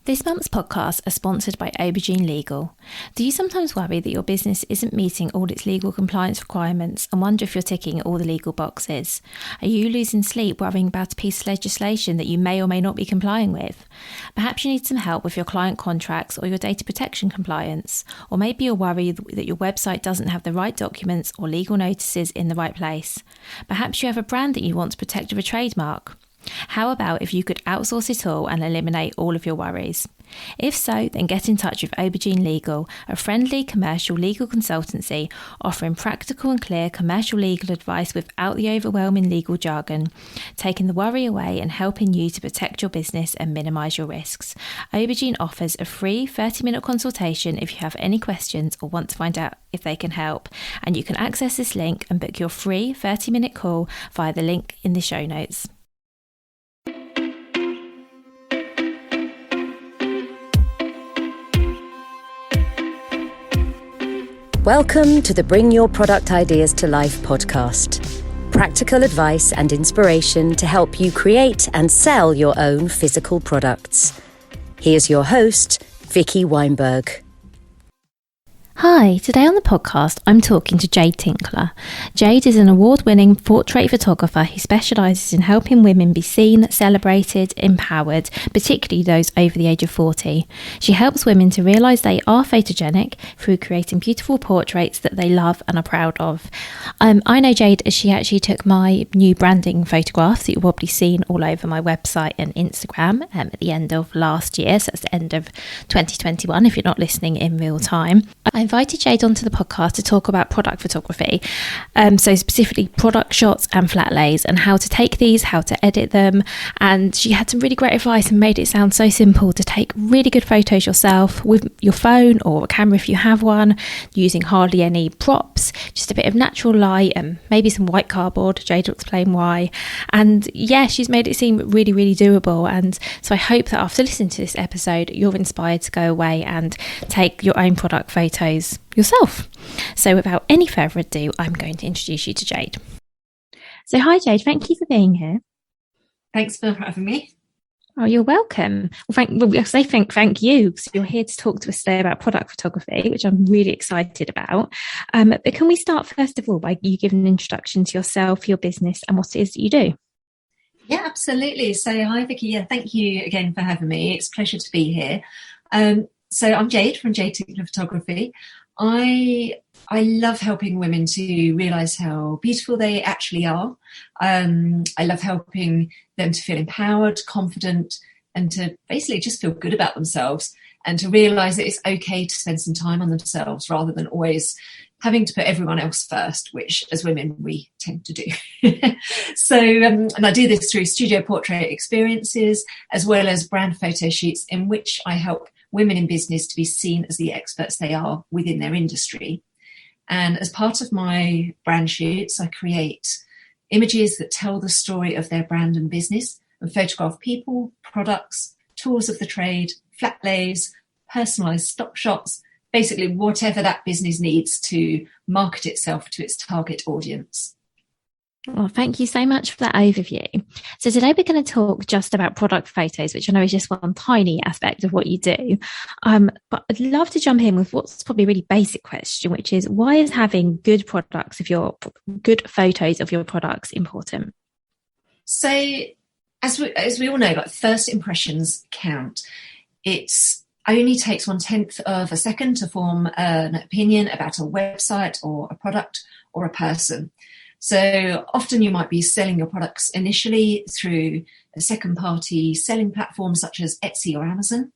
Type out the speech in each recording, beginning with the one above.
This month's podcasts are sponsored by Aubergine Legal. Do you sometimes worry that your business isn't meeting all its legal compliance requirements and wonder if you're ticking all the legal boxes? Are you losing sleep worrying about a piece of legislation that you may or may not be complying with? Perhaps you need some help with your client contracts or your data protection compliance. Or maybe you're worried that your website doesn't have the right documents or legal notices in the right place. Perhaps you have a brand that you want to protect with a trademark. How about if you could outsource it all and eliminate all of your worries? If so, then get in touch with Aubergine Legal, a friendly commercial legal consultancy offering practical and clear commercial legal advice without the overwhelming legal jargon, taking the worry away and helping you to protect your business and minimise your risks. Aubergine offers a free 30-minute consultation if you have any questions or want to find out if they can help, and you can access this link and book your free 30-minute call via the link in the show notes. Welcome to the Bring Your Product Ideas to Life podcast. Practical advice and inspiration to help you create and sell your own physical products. Here's your host, Vicky Weinberg. Hi, today on the podcast I'm talking to Jade Tinkler. Jade is an award-winning portrait photographer who specialises in helping women be seen, celebrated, empowered, particularly those over the age of 40. She helps women to realise they are photogenic through creating beautiful portraits that they love and are proud of. I know Jade as she actually took my new branding photographs that you've probably seen all over my website and Instagram at the end of last year, so that's the end of 2021 if you're not listening in real time. I invited Jade onto the podcast to talk about product photography, so specifically product shots and flat lays and how to take these, how to edit them, and she had some really great advice and made it sound so simple to take really good photos yourself with your phone or a camera if you have one, using hardly any props, just a bit of natural light and maybe some white cardboard. Jade will explain why, and yeah, she's made it seem really, really doable, and so I hope that after listening to this episode you're inspired to go away and take your own product photos yourself. So without any further ado, I'm going to introduce you to Jade. So hi Jade, thank you for being here. Thanks for having me. Oh, you're welcome. Thank you. So you're here to talk to us today about product photography, which I'm really excited about. But can we start first of all by you giving an introduction to yourself, your business, and what it is that you do? Yeah, absolutely. So hi Vicky, yeah, thank you again for having me. It's a pleasure to be here. So I'm Jade from Jade Tinkler Photography. I love helping women to realise how beautiful they actually are. I love helping them to feel empowered, confident, and to basically just feel good about themselves and to realise that it's okay to spend some time on themselves rather than always having to put everyone else first, which as women we tend to do. So, and I do this through studio portrait experiences as well as brand photo shoots in which I help women in business to be seen as the experts they are within their industry. And as part of my brand shoots, I create images that tell the story of their brand and business and photograph people, products, tools of the trade, flat lays, personalised stock shots, basically whatever that business needs to market itself to its target audience. Well, thank you so much for that overview. So today we're going to talk just about product photos, which I know is just one tiny aspect of what you do. But I'd love to jump in with what's probably a really basic question, which is why is having good good photos of your products important? So as we all know, like first impressions count. It only takes 1/10 of a second to form an opinion about a website or a product or a person. So often you might be selling your products initially through a second party selling platform such as Etsy or Amazon.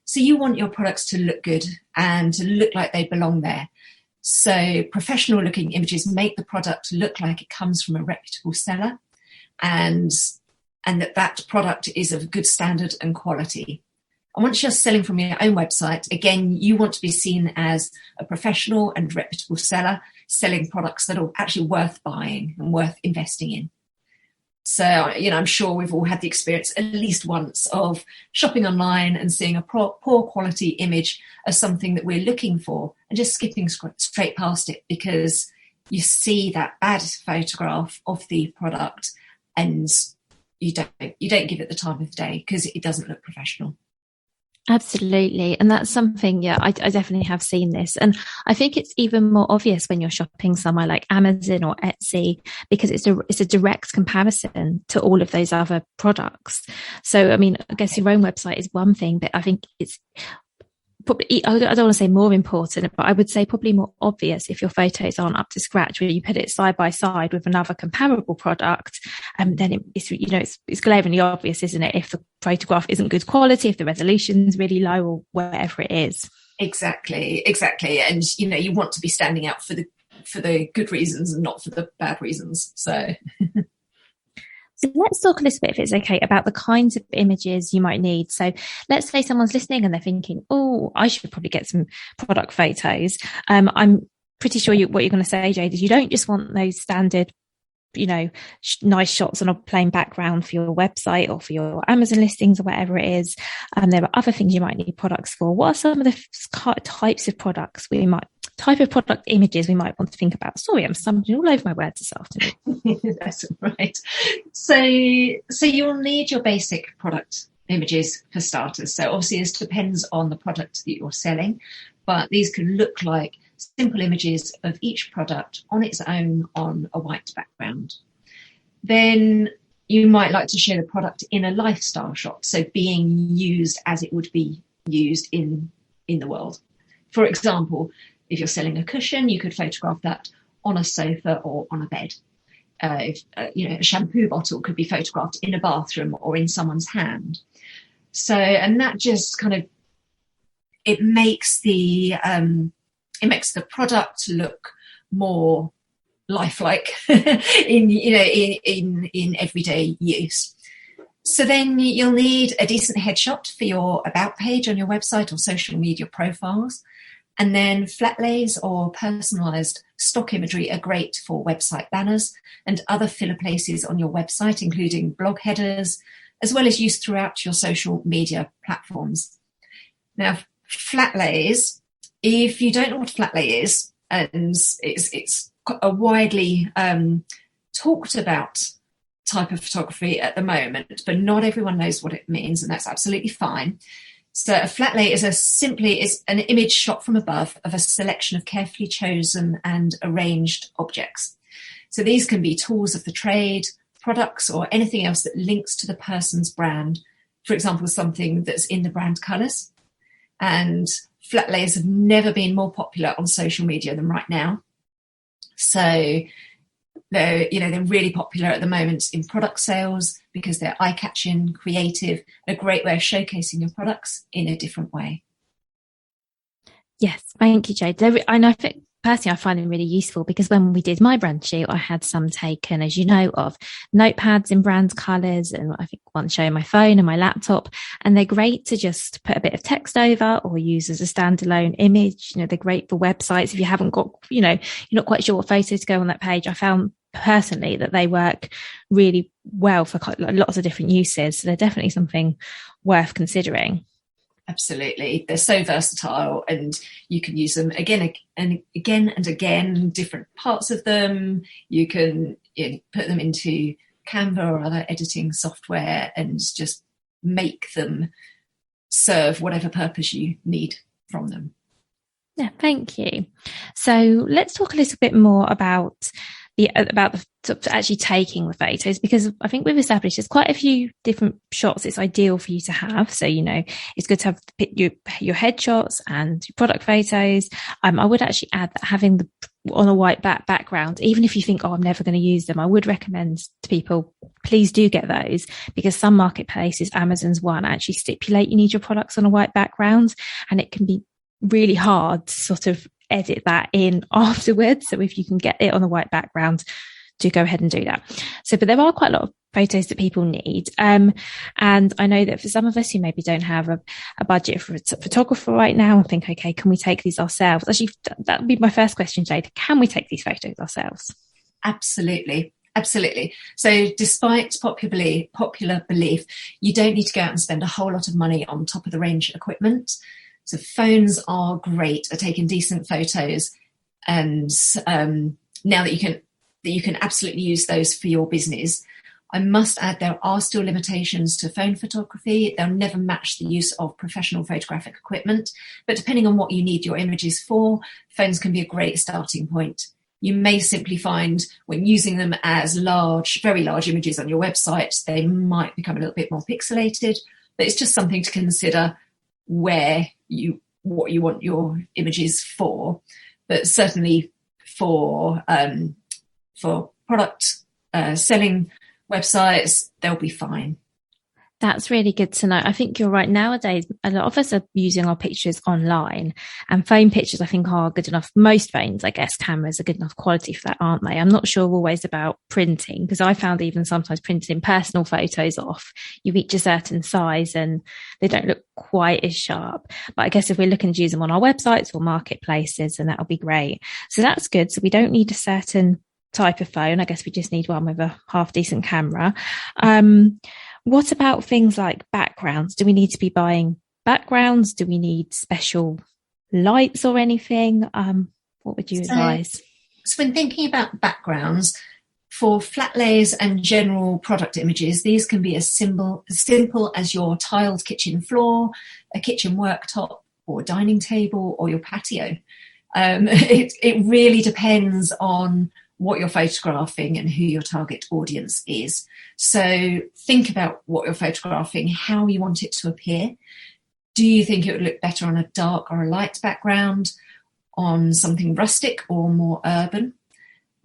So you want your products to look good and to look like they belong there. So professional looking images make the product look like it comes from a reputable seller and that product is of good standard and quality. And once you're selling from your own website, again, you want to be seen as a professional and reputable seller selling products that are actually worth buying and worth investing in. So, I'm sure we've all had the experience at least once of shopping online and seeing a poor quality image of something that we're looking for and just skipping straight past it because you see that bad photograph of the product and you don't give it the time of day because it doesn't look professional. Absolutely. And that's something, yeah, I definitely have seen this. And I think it's even more obvious when you're shopping somewhere like Amazon or Etsy, because it's a direct comparison to all of those other products. So, I mean, I guess your own website is one thing, but I think it's probably, I don't want to say more important, but I would say probably more obvious if your photos aren't up to scratch, where you put it side by side with another comparable product. And then it's glaringly obvious, isn't it? If the photograph isn't good quality, if the resolution's really low, or whatever it is. Exactly. And, you want to be standing out for the good reasons and not for the bad reasons. So So let's talk a little bit, if it's okay, about the kinds of images you might need. So let's say someone's listening and they're thinking, oh, I should probably get some product photos. I'm pretty sure what you're going to say, Jade, is you don't just want those standard, nice shots on a plain background for your website or for your Amazon listings or whatever it is. There are other things you might need products for. What are some of the types of type of product images we might want to think about? Sorry, I'm stumbling all over my words this afternoon. That's right. So you'll need your basic product images for starters. So obviously this depends on the product that you're selling, but these can look like simple images of each product on its own on a white background. Then you might like to show the product in a lifestyle shot, so being used as it would be used in the world. For example, if you're selling a cushion, you could photograph that on a sofa or on a bed. A shampoo bottle could be photographed in a bathroom or in someone's hand. So, and that just kind of, it makes the product look more lifelike in everyday use. So then you'll need a decent headshot for your about page on your website or social media profiles. And then flat lays or personalised stock imagery are great for website banners and other filler places on your website, including blog headers, as well as used throughout your social media platforms. Now, flat lays, if you don't know what a flat lay is, and it's a widely talked about type of photography at the moment, but not everyone knows what it means, and that's absolutely fine. So a flat lay is an image shot from above of a selection of carefully chosen and arranged objects. So these can be tools of the trade, products, or anything else that links to the person's brand. For example, something that's in the brand colours. And flat lays have never been more popular on social media than right now. So they're really popular at the moment in product sales because they're eye-catching, creative, a great way of showcasing your products in a different way. Yes, thank you, Jade. I think personally I find them really useful because when we did my brand shoot, I had some taken, as you know, of notepads in brand colours, and I think one showing my phone and my laptop, and they're great to just put a bit of text over or use as a standalone image. They're great for websites if you haven't got, you're not quite sure what photos to go on that page. I found personally that they work really well for lots of different uses, so they're definitely something worth considering. Absolutely. They're so versatile and you can use them again and again, different parts of them. You can put them into Canva or other editing software and just make them serve whatever purpose you need from them. Yeah, thank you. So let's talk a little bit more about actually taking the photos, because I think we've established there's quite a few different shots it's ideal for you to have. So, it's good to have your headshots and your product photos. I would actually add that having on a white background, even if you think, I'm never going to use them, I would recommend to people, please do get those, because some marketplaces, Amazon's one, actually stipulate you need your products on a white background, and it can be really hard to sort of edit that in afterwards. So if you can get it on a white background, do go ahead and do that. But there are quite a lot of photos that people need. And I know that for some of us who maybe don't have a budget for a photographer right now and think, okay, can we take these ourselves? Actually, that would be my first question, Jade. Can we take these photos ourselves? Absolutely. So despite popular belief, you don't need to go out and spend a whole lot of money on top of the range equipment. So phones are great at taking decent photos, and now that you can absolutely use those for your business, I must add there are still limitations to phone photography. They'll never match the use of professional photographic equipment, but depending on what you need your images for, phones can be a great starting point. You may simply find when using them as very large images on your website, they might become a little bit more pixelated, but it's just something to consider what you want your images for. But certainly for product selling websites, they'll be fine. That's really good to know. I think you're right. Nowadays, a lot of us are using our pictures online, and phone pictures, I think, are good enough. Most phones, I guess, cameras are good enough quality for that, aren't they? I'm not sure always about printing, because I found even sometimes printing personal photos off, you reach a certain size and they don't look quite as sharp. But I guess if we're looking to use them on our websites or marketplaces, then that'll be great. So that's good. So we don't need a certain type of phone. I guess we just need one with a half decent camera. What about things like backgrounds? Do we need to be buying backgrounds? Do we need special lights or anything? What would you advise? So when thinking about backgrounds, for flat lays and general product images, these can be as simple as your tiled kitchen floor, a kitchen worktop, or dining table, or your patio. It really depends on what you're photographing and who your target audience is. So think about what you're photographing, how you want it to appear. Do you think it would look better on a dark or a light background, on something rustic or more urban?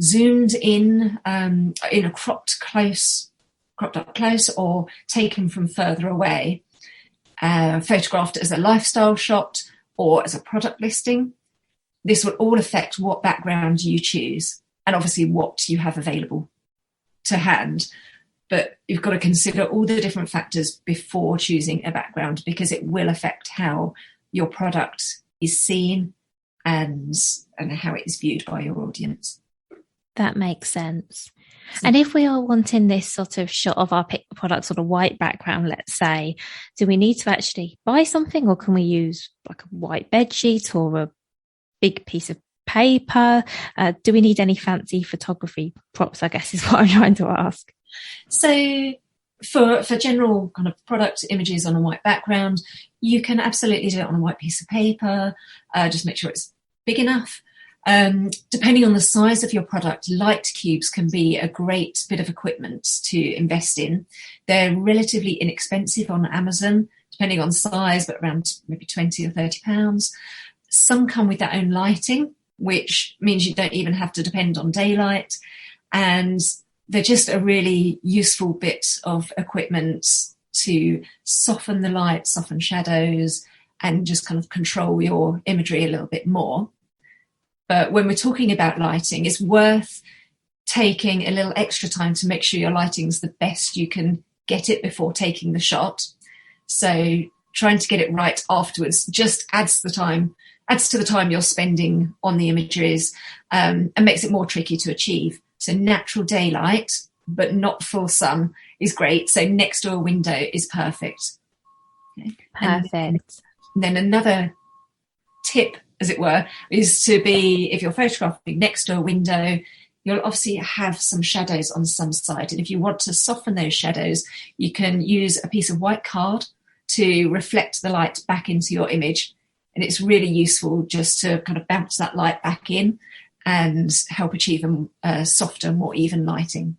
Zoomed in a cropped up close, or taken from further away, photographed as a lifestyle shot or as a product listing. This will all affect what background you choose, and obviously what you have available to hand. But you've got to consider all the different factors before choosing a background, because it will affect how your product is seen and how it is viewed by your audience. That makes sense. And if we are wanting this sort of shot of our product on a white background, let's say, do we need to actually buy something, or can we use like a white bed sheet or a big piece of paper? Do we need any fancy photography props, I guess is what I'm trying to ask. So for general kind of product images on a white background, you can absolutely do it on a white piece of paper. Just make sure it's big enough. Depending on the size of your product, light cubes can be a great bit of equipment to invest in. They're relatively inexpensive on Amazon, depending on size, but around maybe £20 or £30. Some come with their own lighting, which means you don't even have to depend on daylight. And they're just a really useful bit of equipment to soften the light, soften shadows, and just kind of control your imagery a little bit more. But when we're talking about lighting, it's worth taking a little extra time to make sure your lighting's the best you can get it before taking the shot. So trying to get it right afterwards just adds to the time you're spending on the images, and makes it more tricky to achieve. So natural daylight, but not full sun, is great. So next to a window is perfect. Okay. Perfect. And then another tip, as it were, is to be, if you're photographing next to a window, you'll obviously have some shadows on some side. And if you want to soften those shadows, you can use a piece of white card to reflect the light back into your image. And it's really useful just to kind of bounce that light back in and help achieve a softer, more even lighting.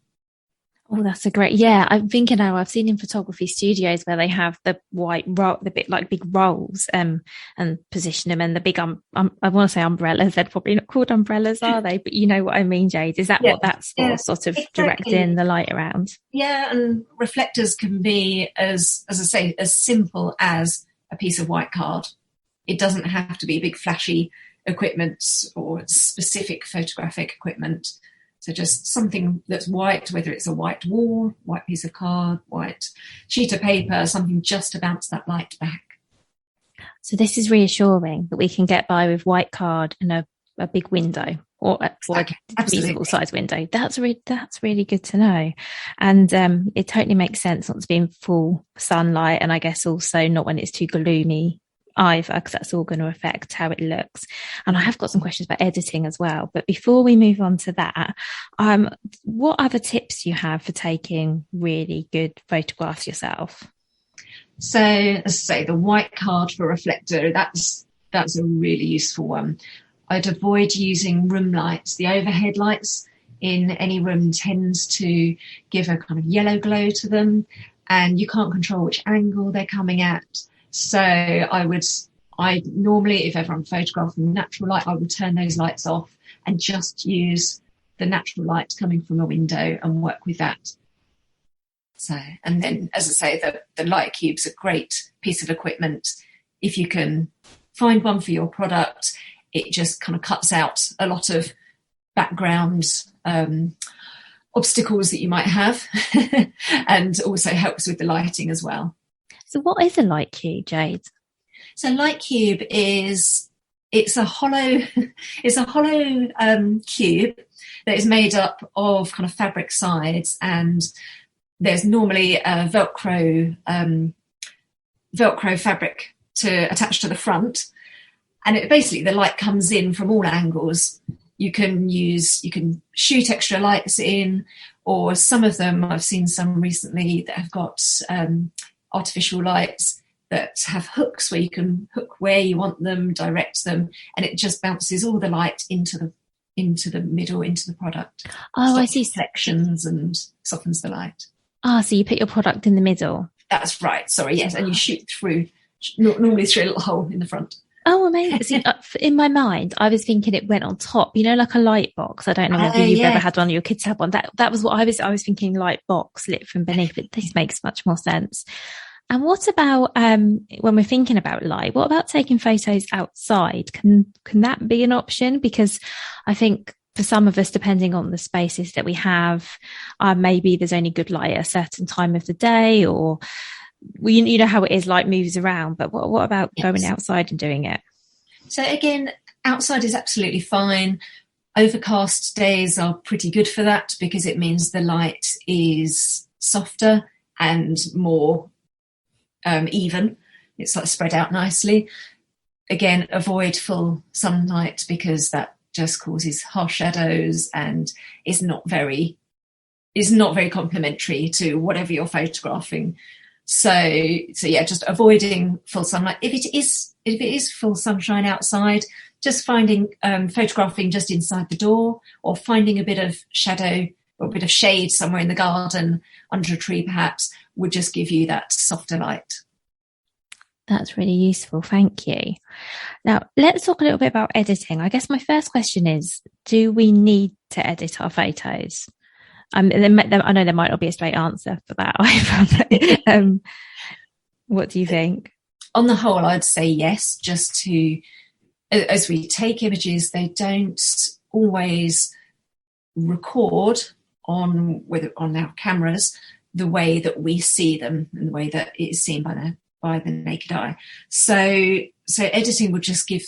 Oh, that's a great, I'm thinking now, I've seen in photography studios where they have the white roll, the bit like big rolls, and position them, and the big, I want to say umbrellas, they're probably not called umbrellas, are they? But you know what I mean, Jade? Is that what that's for, sort of exactly. Directing the light around? Yeah, and reflectors can be, as I say, as simple as a piece of white card. It doesn't have to be big flashy equipment or specific photographic equipment. So just something that's white, whether it's a white wall, white piece of card, white sheet of paper, something just to bounce that light back. So this is reassuring that we can get by with white card and a big window or a reasonable size window. That's really good to know. And it totally makes sense not to be in full sunlight, and I guess also not when it's too gloomy either, because that's all going to affect how it looks. And I have got some questions about editing as well. But before we move on to that, what other tips do you have for taking really good photographs yourself? So, as I say, the white card for reflector, that's a really useful one. I'd avoid using room lights. The overhead lights in any room tends to give a kind of yellow glow to them, and you can't control which angle they're coming at. So I normally, if ever I'm photographing natural light, I will turn those lights off and just use the natural light coming from a window and work with that. So, and then, as I say, the light cube's a great piece of equipment. If you can find one for your product, it just kind of cuts out a lot of background obstacles that you might have and also helps with the lighting as well. So what is a light cube, Jade? So light cube it's a hollow cube that is made up of kind of fabric sides, and there's normally a Velcro fabric to attach to the front, and it basically the light comes in from all angles. You can shoot extra lights in, or some of them, I've seen some recently that have got artificial lights that have hooks where you can hook where you want them, direct them, and it just bounces all the light into the middle, into the product. Oh, I see. Sections and softens the light. So you put your product in the middle. That's right. Sorry, yes, and you shoot through, normally through a little hole in the front. Oh, amazing. See, in my mind, I was thinking it went on top, like a light box. I don't know whether you've ever had one or your kids had one. That was what I was thinking, light box lit from beneath, but this makes much more sense. And what about, when we're thinking about light, what about taking photos outside? Can that be an option? Because I think for some of us, depending on the spaces that we have, maybe there's only good light at a certain time of the day, or you know how it is, light moves around, but what about going outside and doing it? So again, outside is absolutely fine. Overcast days are pretty good for that because it means the light is softer and more even. It's like spread out nicely. Again, avoid full sunlight because that just causes harsh shadows and is not very complementary to whatever you're photographing. So yeah, just avoiding full sunlight. If it is full sunshine outside, just finding photographing just inside the door, or finding a bit of shadow or a bit of shade somewhere in the garden under a tree perhaps, would just give you that softer light. That's really useful. Thank you. Now, let's talk a little bit about editing. I guess my first question is, do we need to edit our photos? I know there might not be a straight answer for that either. What do you think? On the whole, I'd say yes, just to, as we take images, they don't always record on our cameras the way that we see them and the way that it is seen by the naked eye. So editing would just give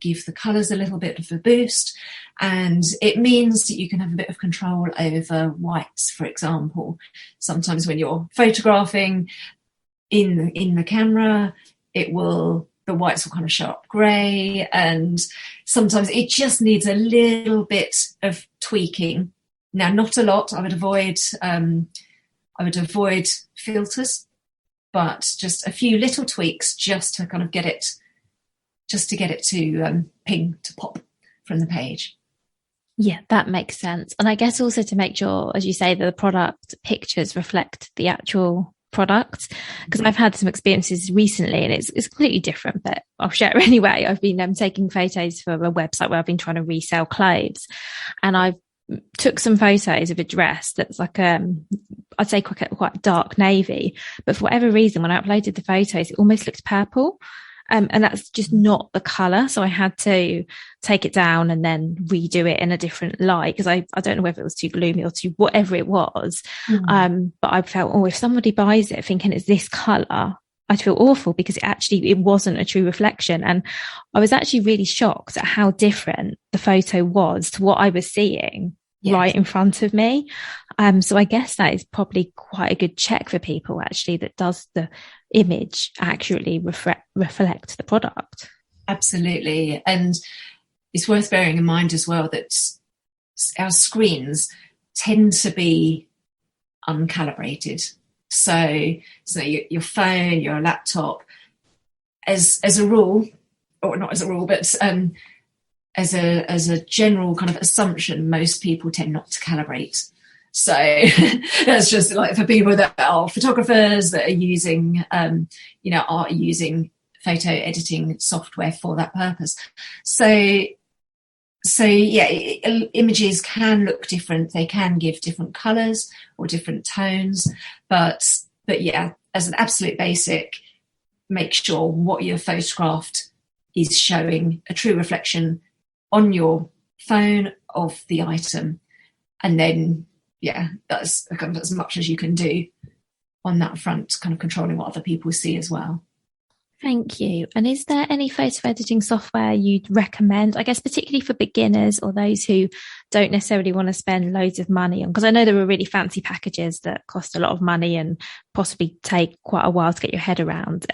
the colours a little bit of a boost, and it means that you can have a bit of control over whites, for example. Sometimes when you're photographing in the camera, the whites will kind of show up grey, and sometimes it just needs a little bit of tweaking. Now, not a lot. I would avoid filters, but just a few little tweaks just to kind of get it to ping, to pop from the page. Yeah, that makes sense. And I guess also to make sure, as you say, the product pictures reflect the actual product, because I've had some experiences recently and it's completely different, but I'll share it anyway. I've been taking photos for a website where I've been trying to resell clothes, and I've took some photos of a dress that's like I'd say quite dark navy, but for whatever reason when I uploaded the photos it almost looked purple, and that's just not the colour, so I had to take it down and then redo it in a different light, because I don't know whether it was too gloomy or too whatever it was. But I felt, if somebody buys it thinking it's this colour, I'd feel awful, because it wasn't a true reflection. And I was actually really shocked at how different the photo was to what I was seeing right in front of me. So I guess that is probably quite a good check for people actually, that does the image accurately reflect the product. Absolutely. And it's worth bearing in mind as well that our screens tend to be uncalibrated. So your phone, your laptop, as a rule, or not as a rule, but as a general kind of assumption, most people tend not to calibrate. So that's just like for people that are photographers that are using, are using photo editing software for that purpose. So yeah, images can look different. They can give different colours or different tones, but yeah, as an absolute basic, make sure what you photographed is showing a true reflection on your phone of the item. And then, yeah, that's kind of as much as you can do on that front, kind of controlling what other people see as well. Thank you. And is there any photo editing software you'd recommend, I guess, particularly for beginners or those who don't necessarily want to spend loads of money on? Because I know there are really fancy packages that cost a lot of money and possibly take quite a while to get your head around.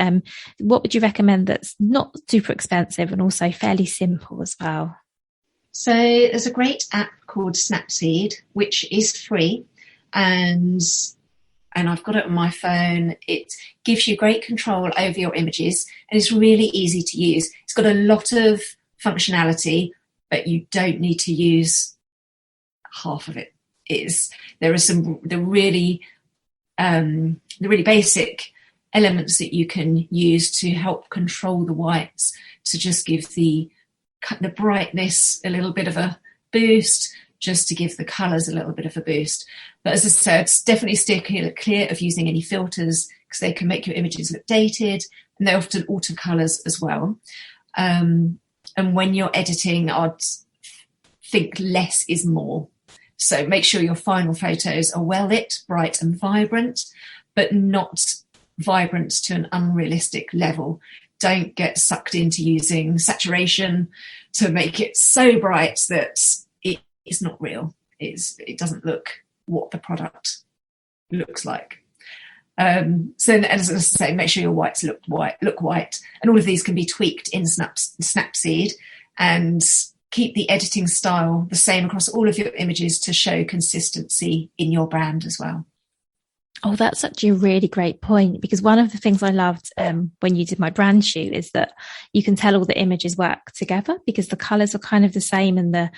What would you recommend that's not super expensive and also fairly simple as well? So there's a great app called Snapseed, which is free, and I've got it on my phone. It gives you great control over your images, and it's really easy to use. It's got a lot of functionality, but you don't need to use half of it. There are the really basic elements that you can use to help control the whites, to just give the brightness a little bit of a boost, just to give the colours a little bit of a boost. But as I said, definitely steer clear of using any filters, because they can make your images look dated, and they often alter colours as well. And when you're editing, I'd think less is more. So make sure your final photos are well lit, bright and vibrant, but not vibrant to an unrealistic level. Don't get sucked into using saturation to make it so bright that it's not real. It doesn't look what the product looks like. So as I say, make sure your whites look white, and all of these can be tweaked in Snapseed, and keep the editing style the same across all of your images to show consistency in your brand as well. Oh, that's such a really great point, because one of the things I loved when you did my brand shoot is that you can tell all the images work together because the colours are kind of the same, and I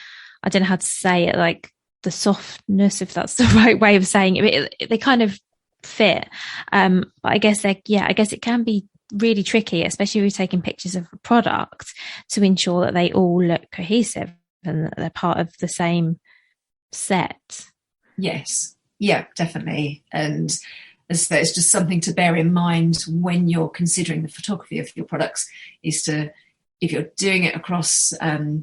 don't know how to say it, like the softness, if that's the right way of saying it, they kind of fit. But I guess it can be really tricky, especially if you're taking pictures of a product, to ensure that they all look cohesive and that they're part of the same set. Yes. Yeah, definitely. And as I say, it's just something to bear in mind when you're considering the photography of your products, is to, if you're doing it across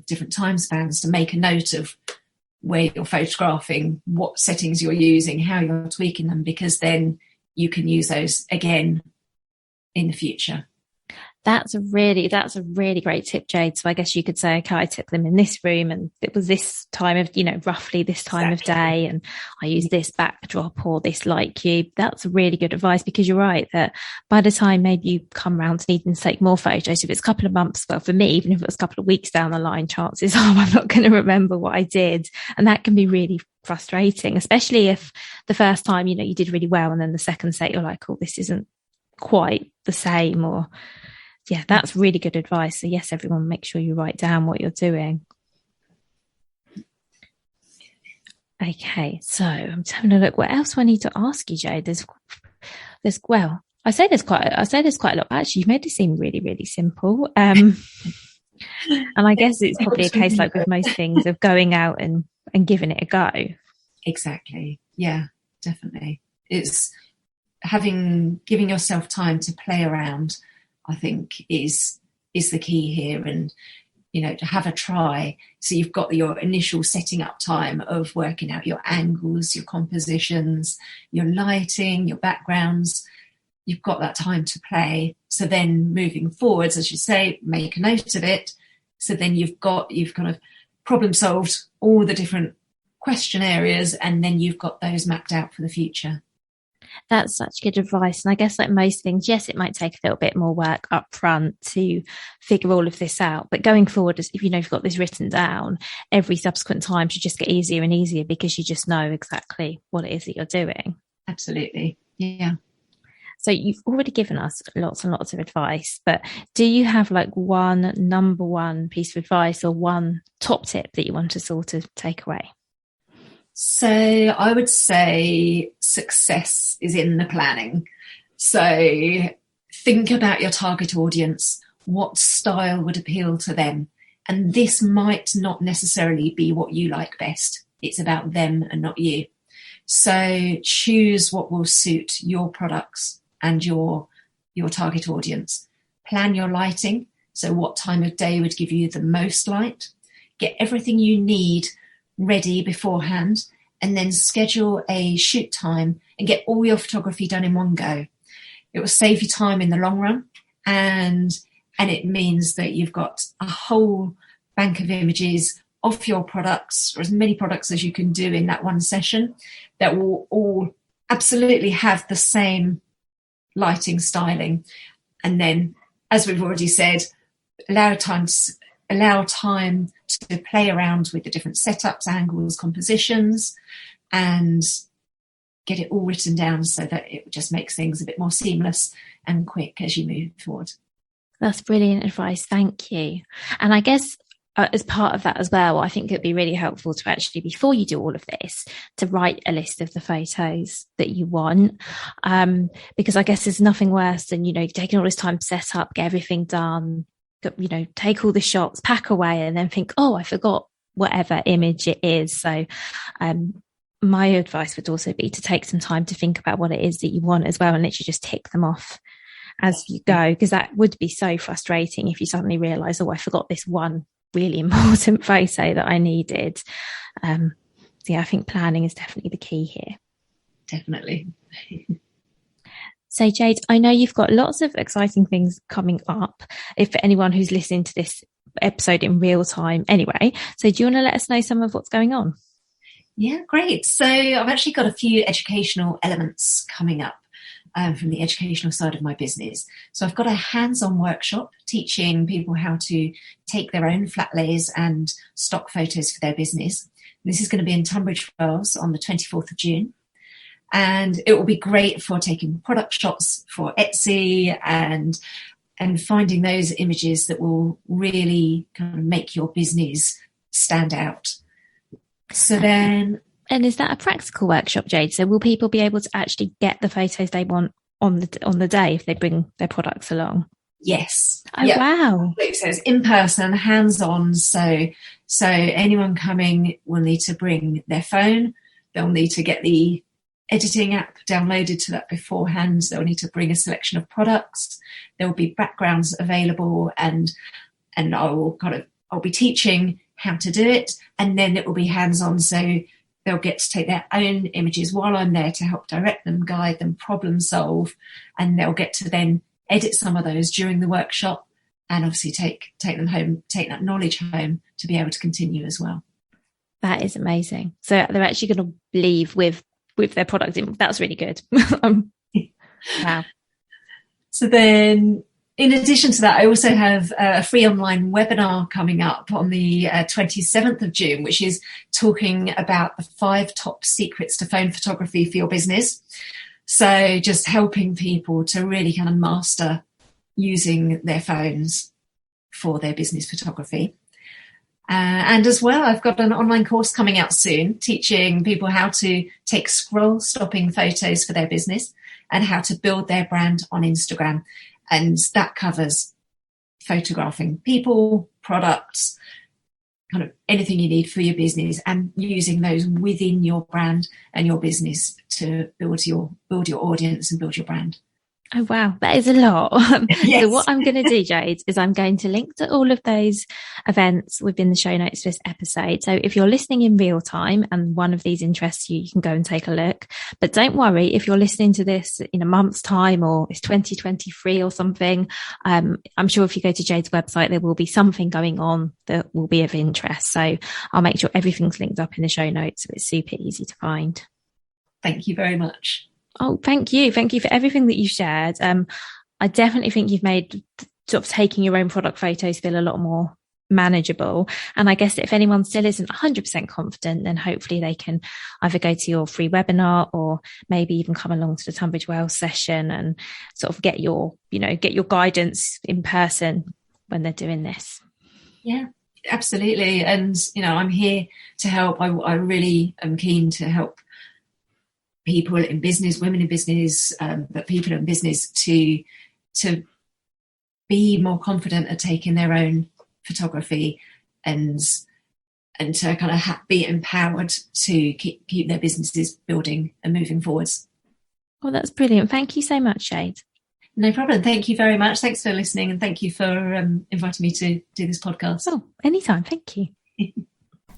different time spans, to make a note of where you're photographing, what settings you're using, how you're tweaking them, because then you can use those again in the future. That's a really great tip, Jade. So I guess you could say, okay, I took them in this room and it was this time of, roughly this time of day, and I used this backdrop or this light cube. That's really good advice, because you're right that by the time maybe you come around to needing to take more photos, if it's a couple of months, well, for me, even if it was a couple of weeks down the line, chances are I'm not going to remember what I did. And that can be really frustrating, especially if the first time, you did really well, and then the second set, you're like, oh, this isn't quite the same, or... Yeah, that's really good advice. So yes, everyone, make sure you write down what you're doing. Okay, so I'm just having a look. What else do I need to ask you, Jade? I say there's quite a lot. Actually, you've made it seem really, really simple. And I guess it's probably a case, like with most things, of going out and giving it a go. Exactly. Yeah, definitely. It's giving yourself time to play around, I think, is the key here, and to have a try. So you've got your initial setting up time of working out your angles, your compositions, your lighting, your backgrounds. You've got that time to play. So then moving forwards, as you say, make a note of it. So then you've kind of problem solved all the different question areas, and then you've got those mapped out for the future. That's such good advice. And I guess like most things, yes, it might take a little bit more work up front to figure all of this out. But going forward, if you know you've got this written down, every subsequent time should just get easier and easier because you just know exactly what it is that you're doing. Absolutely. Yeah. So you've already given us lots and lots of advice, but do you have like one number one piece of advice or one top tip that you want to sort of take away? So I would say success is in the planning. So think about your target audience. What style would appeal to them? And this might not necessarily be what you like best. It's about them and not you. So choose what will suit your products and your target audience. Plan your lighting. So what time of day would give you the most light? Get everything you need ready beforehand, and then schedule a shoot time and get all your photography done in one go. It will save you time in the long run, and it means that you've got a whole bank of images of your products, or as many products as you can do in that one session, that will all absolutely have the same lighting, styling. And then, as we've already said, allow time to play around with the different setups, angles, compositions, and get it all written down so that it just makes things a bit more seamless and quick as you move forward. That's brilliant advice. Thank you. And I guess as part of that as well, I think it'd be really helpful to actually, before you do all of this, to write a list of the photos that you want. Because I guess there's nothing worse than, taking all this time to set up, get everything done, take all the shots, pack away, and then think, oh, I forgot whatever image it is. So my advice would also be to take some time to think about what it is that you want as well, and literally just tick them off as you go, because that would be so frustrating if you suddenly realize, oh, I forgot this one really important photo that I needed. So yeah, I think planning is definitely the key here. Definitely. So Jade, I know you've got lots of exciting things coming up, if for anyone who's listening to this episode in real time anyway. So do you want to let us know some of what's going on? Yeah, great. So I've actually got a few educational elements coming up from the educational side of my business. So I've got a hands-on workshop teaching people how to take their own flat lays and stock photos for their business. This is going to be in Tunbridge Wells on the 24th of June. And it will be great for taking product shots for Etsy and finding those images that will really kind of make your business stand out. So then... And is that a practical workshop, Jade? So will people be able to actually get the photos they want on the day if they bring their products along? Yes. Oh, yeah. Wow. So it's in person, hands-on. So anyone coming will need to bring their phone. They'll need to get the editing app downloaded to that beforehand. They'll need to bring a selection of products. There will be backgrounds available, and I'll be teaching how to do it, and then it will be hands-on. So they'll get to take their own images while I'm there to help direct them, guide them, problem solve, and they'll get to then edit some of those during the workshop, and obviously take them home, take that knowledge home to be able to continue as well. That is amazing. So they're actually going to leave with their product in. That's really good. Wow. So then, in addition to that, I also have a free online webinar coming up on the 27th of June, which is talking about the 5 top secrets to phone photography for your business. So just helping people to really kind of master using their phones for their business photography. And as well, I've got an online course coming out soon teaching people how to take scroll-stopping photos for their business and how to build their brand on Instagram. And that covers photographing people, products, kind of anything you need for your business, and using those within your brand and your business to build your audience and build your brand. Oh, wow. That is a lot. Yes. So what I'm going to do, Jade, is I'm going to link to all of those events within the show notes for this episode. So if you're listening in real time and one of these interests you, you can go and take a look. But don't worry, if you're listening to this in a month's time or it's 2023 or something, I'm sure if you go to Jade's website, there will be something going on that will be of interest. So I'll make sure everything's linked up in the show notes so it's super easy to find. Thank you very much. Oh, thank you. Thank you for everything that you shared. I definitely think you've made sort of taking your own product photos feel a lot more manageable. And I guess if anyone still isn't 100% confident, then hopefully they can either go to your free webinar or maybe even come along to the Tunbridge Wells session and sort of get your guidance in person when they're doing this. Yeah, absolutely. And, I'm here to help. I really am keen to help people in business, women in business, but people in business to be more confident at taking their own photography and to kind of be empowered to keep their businesses building and moving forwards. Well, that's brilliant. Thank you so much, Jade. No problem. Thank you very much. Thanks for listening, and thank you for inviting me to do this podcast. Oh, anytime. Thank you.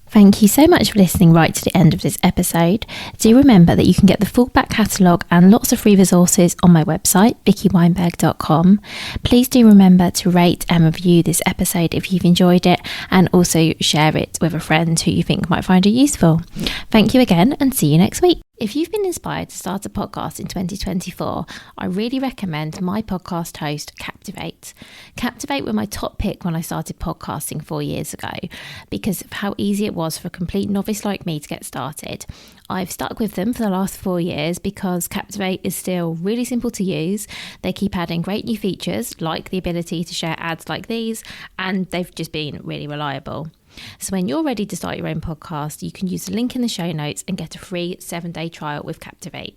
Thank you so much for listening right to the end of this episode. Do remember that you can get the full back catalogue and lots of free resources on my website, vickyweinberg.com. Please do remember to rate and review this episode if you've enjoyed it, and also share it with a friend who you think might find it useful. Thank you again, and see you next week. If you've been inspired to start a podcast in 2024, I really recommend my podcast host, Captivate. Captivate were my top pick when I started podcasting 4 years ago because of how easy it was for a complete novice like me to get started. I've stuck with them for the last 4 years because Captivate is still really simple to use. They keep adding great new features like the ability to share ads like these, and they've just been really reliable. So when you're ready to start your own podcast, you can use the link in the show notes and get a free 7-day trial with Captivate.